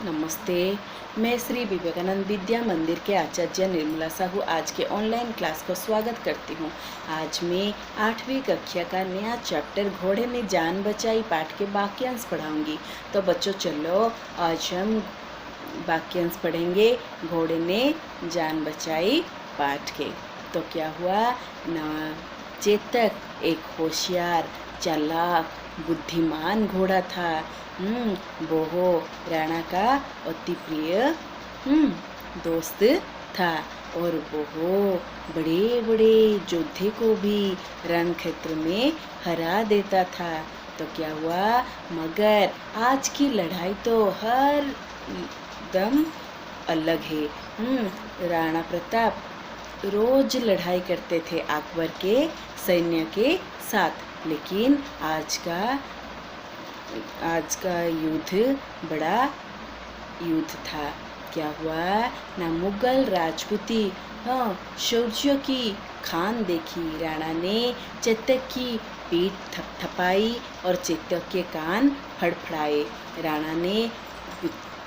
नमस्ते। मैं श्री विवेकानंद विद्या मंदिर के आचार्य निर्मला साहू आज के ऑनलाइन क्लास को स्वागत करती हूँ। आज मैं 8वीं कक्षा का नया चैप्टर घोड़े ने जान बचाई पाठ के वाक्यांश पढ़ाऊंगी। तो बच्चों चलो आज हम वाक्यांश पढ़ेंगे घोड़े ने जान बचाई पाठ के। तो क्या हुआ ना, चेतक एक होशियार चालाक बुद्धिमान घोड़ा था। वो राणा का अति प्रिय दोस्त था और वो बड़े बड़े योद्धे को भी रण क्षेत्र में हरा देता था। तो क्या हुआ, मगर आज की लड़ाई तो हर दम अलग है। राणा प्रताप रोज लड़ाई करते थे अकबर के सैन्य के साथ, लेकिन आज का युद्ध बड़ा युद्ध था। क्या हुआ ना, मुगल राजपूती शौर्य की खान देखी। राणा ने चेतक की पीठ थपथपाई और चेतक के कान फड़फड़ाए। राणा ने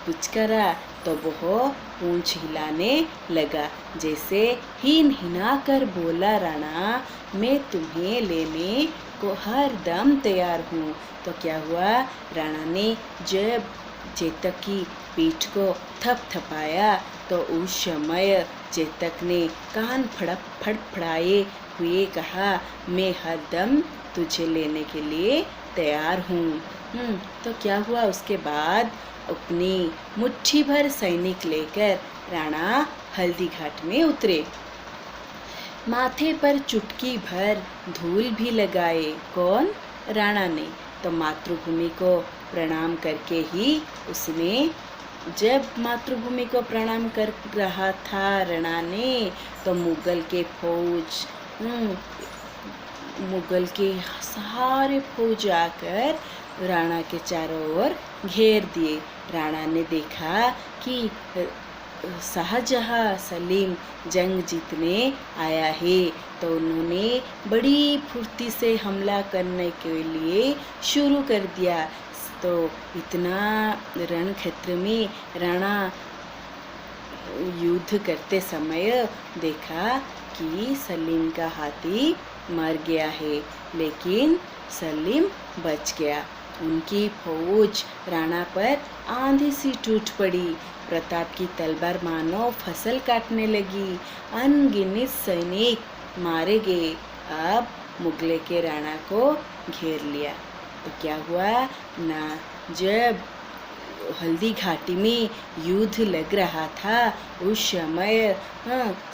पुचकारा तो वह पूंछ हिलाने लगा, जैसे हिना कर बोला, राणा मैं तुम्हें लेने को हर दम तैयार हूँ। तो क्या हुआ, राणा ने जब चेतक की पीठ को थपथपाया तो उस समय चेतक ने कान फड़फड़ाए हुए कहा, मैं हर दम तुझे लेने के लिए तैयार हूँ। तो क्या हुआ, उसके बाद अपनी मुट्ठी भर सैनिक लेकर राणा हल्दी घाट में उतरे। माथे पर चुटकी भर धूल भी लगाए। कौन? राणा ने। तो मातृभूमि को प्रणाम करके ही उसने, जब मातृभूमि को प्रणाम कर रहा था राणा ने, तो मुगल के सारे फौज आकर राणा के चारों ओर घेर दिए। राणा ने देखा कि शाहजहां सलीम जंग जीतने आया है, तो उन्होंने बड़ी फुर्ती से हमला करने के लिए शुरू कर दिया। तो इतना रण क्षेत्र में राणा युद्ध करते समय देखा कि सलीम का हाथी मर गया है, लेकिन सलीम बच गया। उनकी फौज राणा पर आंधी सी टूट पड़ी। प्रताप की तलवार मानो फसल काटने लगी। अनगिनत सैनिक मारे गए। अब मुगले के राणा को घेर लिया। तो क्या हुआ ना, जब हल्दी घाटी में युद्ध लग रहा था, उस समय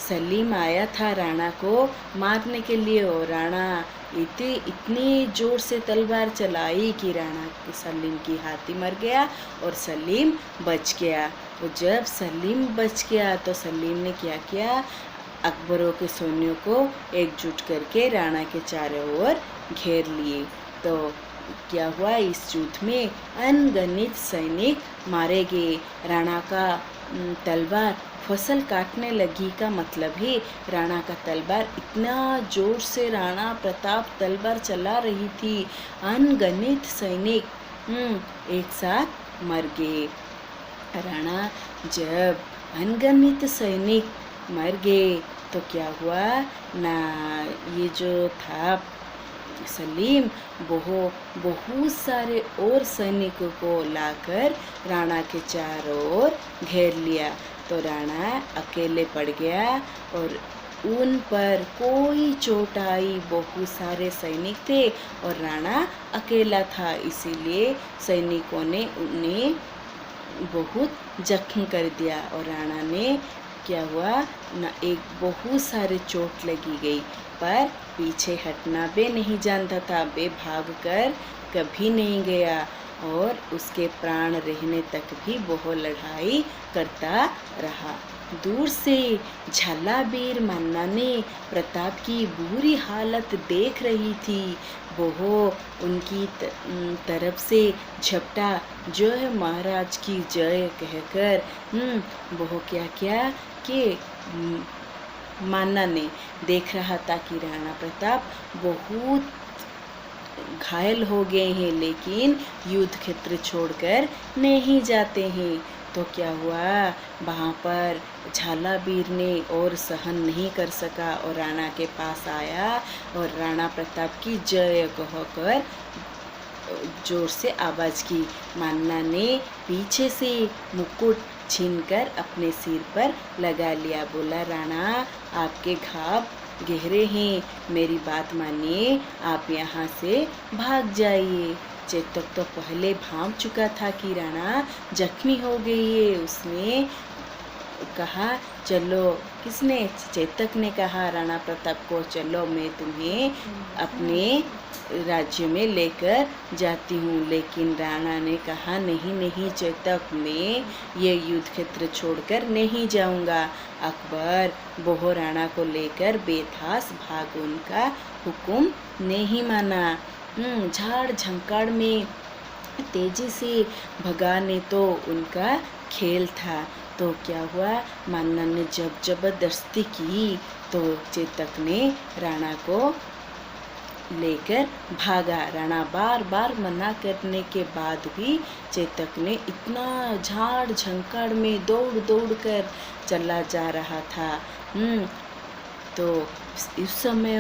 सलीम आया था राणा को मारने के लिए, और राणा इतनी जोर से तलवार चलाई कि सलीम की हाथी मर गया और सलीम बच गया। और जब सलीम बच गया तो सलीम ने क्या किया, अकबरों के सैन्यों को एकजुट करके राणा के चारों ओर घेर लिए। तो क्या हुआ, इस युद्ध में अनगिनत सैनिक मारे गए। राणा का तलवार फसल काटने लगी का मतलब है, राणा का तलवार इतना जोर से राणा प्रताप तलवार चला रही थी, अनगिनत सैनिक एक साथ मर गए। राणा जब अनगिनत सैनिक मर गए तो क्या हुआ ना, ये जो था सलीम बहुत सारे और सैनिकों को लाकर राणा के चारों ओर घेर लिया। तो राणा अकेले पड़ गया और उन पर कोई चोट आई। बहुत सारे सैनिक थे और राणा अकेला था, इसीलिए सैनिकों ने उन्हें बहुत जख्म कर दिया। और राणा ने क्या हुआ ना, एक बहुत सारे चोट लगी गई, पर पीछे हटना बे नहीं जानता था। बे भागकर कभी नहीं गया और उसके प्राण रहने तक भी वो लड़ाई करता रहा। दूर से झालावीर मन्ना ने प्रताप की बुरी हालत देख रही थी। वो उनकी तरफ से झपटा, जय महाराज की जय कहकर वो क्या किया कि मन्ना ने देख रहा था कि राणा प्रताप बहुत घायल हो गए हैं, लेकिन युद्ध क्षेत्र छोड़कर नहीं जाते हैं। तो क्या हुआ, वहाँ पर झालावीर ने और सहन नहीं कर सका और राणा के पास आया और राणा प्रताप की जय कहकर जोर से आवाज़ की। मान्ना ने पीछे से मुकुट छीनकर अपने सिर पर लगा लिया। बोला, राणा आपके घाव गहरे हैं, मेरी बात मानिए, आप यहाँ से भाग जाइए। चेतक तो पहले भांप चुका था कि राणा जख्मी हो गई है। उसने कहा, चलो, किसने? चेतक ने कहा राणा प्रताप को, चलो मैं तुम्हें अपने राज्य में लेकर जाती हूँ। लेकिन राणा ने कहा, नहीं नहीं चेतक, मैं ये युद्ध क्षेत्र छोड़कर नहीं जाऊँगा। अकबर बोहो राणा को लेकर बेथास भाग, उनका हुक्म नहीं माना। झाड़ झंकाड़ में तेजी से भगाने तो उनका खेल था। तो क्या हुआ, मान्ना ने जब जबरदस्ती की तो चेतक ने राणा को लेकर भागा। राणा बार बार मना करने के बाद भी चेतक ने इतना झाड़ झंकाड़ में दौड़ दौड़ कर चला जा रहा था। तो इस समय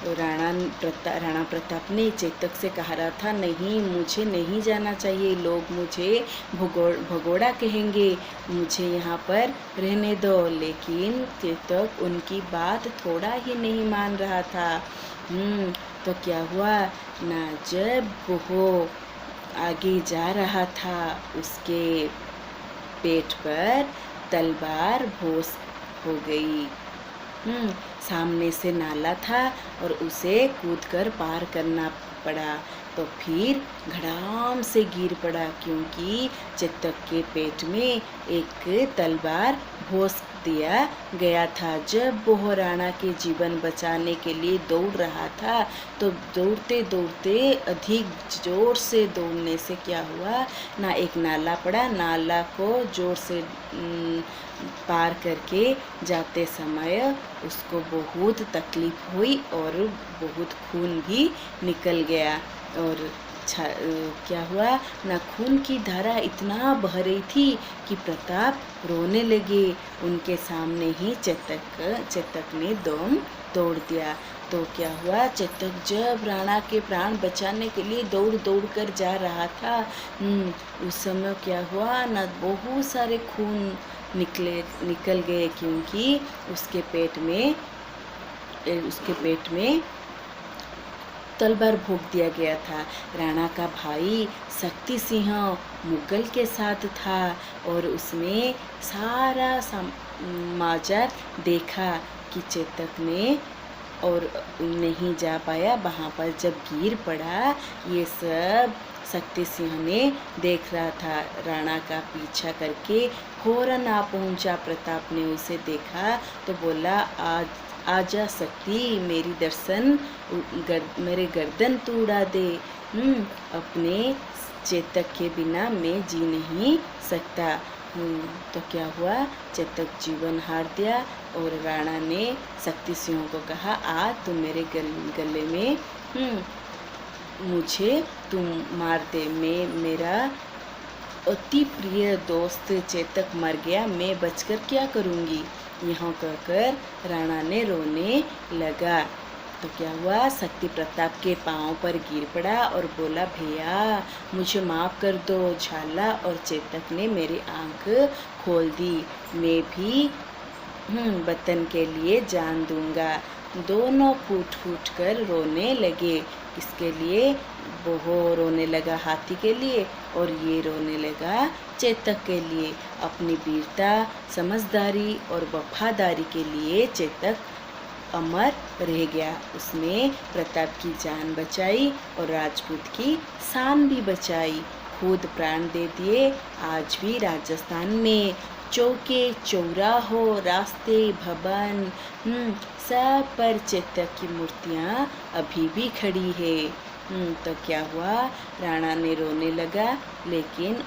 राणा प्रताप ने चेतक से कहा रहा था, नहीं, मुझे नहीं जाना चाहिए, लोग मुझे भगोड़ा कहेंगे, मुझे यहाँ पर रहने दो। लेकिन चेतक उनकी बात थोड़ा ही नहीं मान रहा था। तो क्या हुआ ना, जब वो आगे जा रहा था उसके पेट पर तलवार भोस हो गई। सामने से नाला था और उसे कूदकर पार करना पड़ा। तो फिर धड़ाम से गिर पड़ा, क्योंकि चेतक के पेट में एक तलवार भोंस दिया गया था। जब वो राणा के जीवन बचाने के लिए दौड़ रहा था तो दौड़ते दौड़ते अधिक जोर से दौड़ने से क्या हुआ ना, एक नाला पड़ा। नाला को जोर से पार करके जाते समय उसको बहुत तकलीफ हुई और बहुत खून भी निकल गया। और क्या हुआ ना, खून की धारा इतना बह रही थी कि प्रताप रोने लगे। उनके सामने ही चेतक ने दम तोड़ दिया। तो क्या हुआ, चेतक जब राणा के प्राण बचाने के लिए दौड़ दौड़ कर जा रहा था, उस समय क्या हुआ ना, बहुत सारे खून निकल गए, क्योंकि उसके पेट में तलवार भोंक दिया गया था। राणा का भाई शक्ति सिंह मुगल के साथ था और उसने सारा समाचार देखा कि चेतक ने और नहीं जा पाया वहाँ पर। जब गिर पड़ा, ये सब शक्ति सिंह ने देख रहा था। राणा का पीछा करके फौरन आ पहुँचा। प्रताप ने उसे देखा तो बोला, आजा शक्ति, मेरे गर्दन तू उड़ा दे। अपने चेतक के बिना मैं जी नहीं सकता। तो क्या हुआ, चेतक जीवन हार दिया और राणा ने शक्ति सिंह को कहा, आ तू मेरे गले में मुझे तुम मार दे। मेरा अति प्रिय दोस्त चेतक मर गया, मैं बचकर क्या करूँगी। यहाँ कहकर राणा ने रोने लगा। तो क्या हुआ, शक्ति प्रताप के पाँव पर गिर पड़ा और बोला, भैया मुझे माफ़ कर दो। झाला और चेतक ने मेरी आंख खोल दी, मैं भी वतन के लिए जान दूंगा। दोनों फूट फूट कर रोने लगे। इसके लिए वो रोने लगा हाथी के लिए और ये रोने लगा चेतक के लिए। अपनी वीरता, समझदारी और वफादारी के लिए चेतक अमर रह गया। उसने प्रताप की जान बचाई और राजपूत की शान भी बचाई, खुद प्राण दे दिए। आज भी राजस्थान में चौके, चौराहों, रास्ते, भवन सब पर चेतक की मूर्तियाँ अभी भी खड़ी है। तो क्या हुआ, राणा ने रोने लगा, लेकिन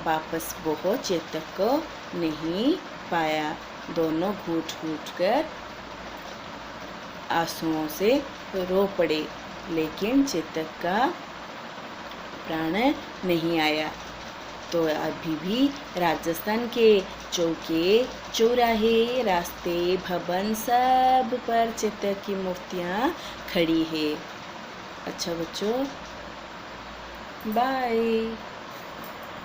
वापस वो चेतक को नहीं पाया। दोनों घूट घूट कर आंसुओं से रो पड़े, लेकिन चेतक का प्राण नहीं आया। तो अभी भी राजस्थान के चौके, चौराहे, रास्ते, भवन सब पर चित्तर की मूर्तियाँ खड़ी है। अच्छा बच्चों, बाय।